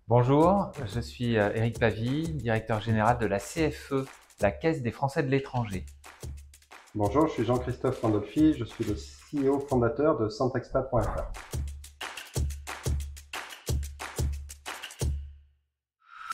Bonjour, je suis Éric Pavie, directeur général de la CFE, la Caisse des Français de l'étranger. Bonjour, je suis Jean-Christophe Randolphy, je suis le CEO fondateur de Centexpat.fr.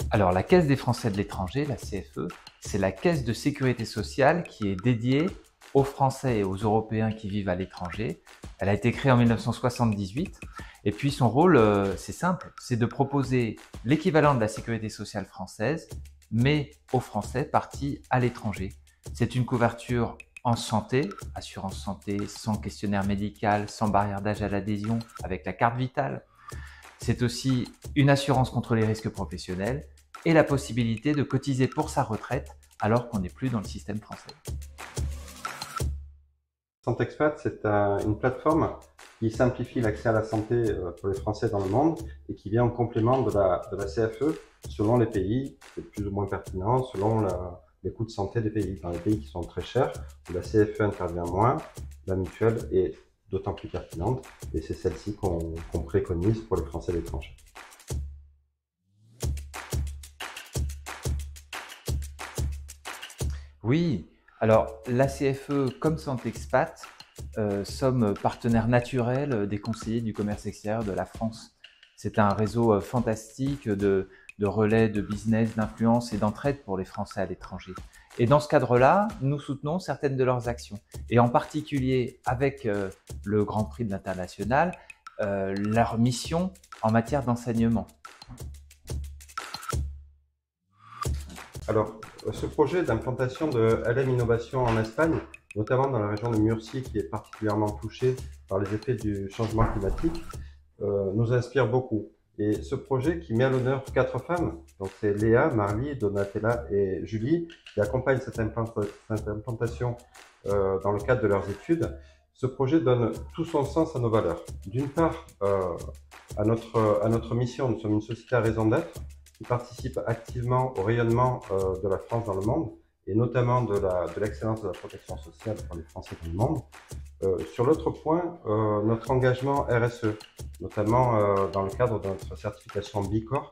Alors, la Caisse des Français de l'étranger, la CFE, c'est la caisse de sécurité sociale qui est dédiée aux Français et aux Européens qui vivent à l'étranger. Elle a été créée en 1978 et puis son rôle, c'est simple, c'est de proposer l'équivalent de la sécurité sociale française, mais aux Français partis à l'étranger. C'est une couverture en santé, assurance santé sans questionnaire médical, sans barrière d'âge à l'adhésion, avec la carte vitale. C'est aussi une assurance contre les risques professionnels et la possibilité de cotiser pour sa retraite alors qu'on n'est plus dans le système français. Centexpat, c'est une plateforme qui simplifie l'accès à la santé pour les Français dans le monde et qui vient en complément de la CFE selon les pays. C'est plus ou moins pertinent selon les coûts de santé des pays. Dans les pays qui sont très chers, où la CFE intervient moins, la mutuelle est d'autant plus pertinente et c'est celle-ci qu'on préconise pour les Français de l'étranger. Oui, alors la CFE comme Centexpat sommes partenaires naturels des conseillers du commerce extérieur de la France. C'est un réseau fantastique de relais, de business, d'influence et d'entraide pour les Français à l'étranger. Et dans ce cadre-là, nous soutenons certaines de leurs actions. Et en particulier avec le Grand Prix de l'International, leur mission en matière d'enseignement. Alors, ce projet d'implantation de LM Innovation en Espagne, notamment dans la région de Murcie qui est particulièrement touchée par les effets du changement climatique, nous inspire beaucoup. Et ce projet qui met à l'honneur 4 femmes, donc c'est Léa, Marly, Donatella et Julie, qui accompagnent cette implantation dans le cadre de leurs études. Ce projet donne tout son sens à nos valeurs. D'une part, à notre mission, nous sommes une société à raison d'être, qui participe activement au rayonnement de la France dans le monde, et notamment de l'excellence de la protection sociale pour les Français dans le monde. Sur l'autre point, notre engagement RSE, notamment dans le cadre de notre certification Bicorp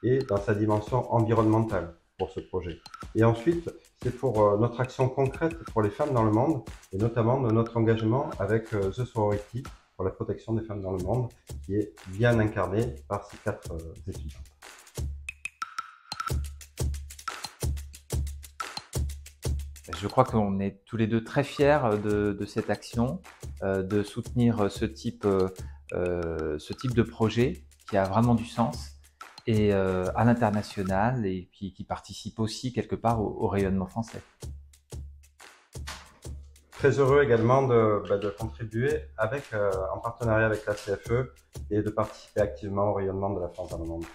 et dans sa dimension environnementale pour ce projet. Et ensuite, c'est pour notre action concrète pour les femmes dans le monde, et notamment de notre engagement avec The Sorority pour la protection des femmes dans le monde, qui est bien incarné par ces 4 étudiantes. Je crois qu'on est tous les deux très fiers de cette action, de soutenir ce type de projet qui a vraiment du sens et à l'international et puis qui participe aussi quelque part au rayonnement français. Très heureux également de contribuer en partenariat avec la CFE et de participer activement au rayonnement de la France dans le monde.